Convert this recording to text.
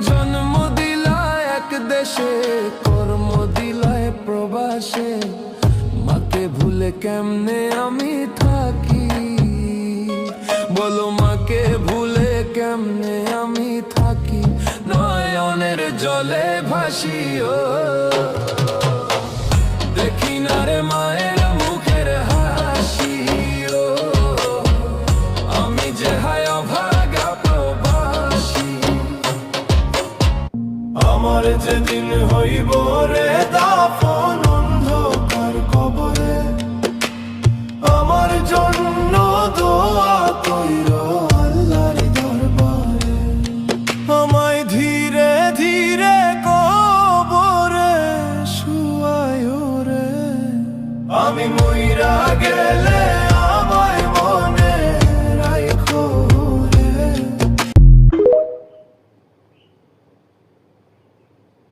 জন্ম দিলায় এক দেশে, কর্ম দিলায় প্রবাসে, মাকে ভুলে কেমনে আমি থাকি? বলো মাকে ভুলে কেমনে আমি থাকি? নয়নের জলে ভাসিও দেখি না রে মায়ের মুখের হাসি। আমি যে হায় অভাগা প্রবাসী। আমার যেদিন হইব রে দাফন,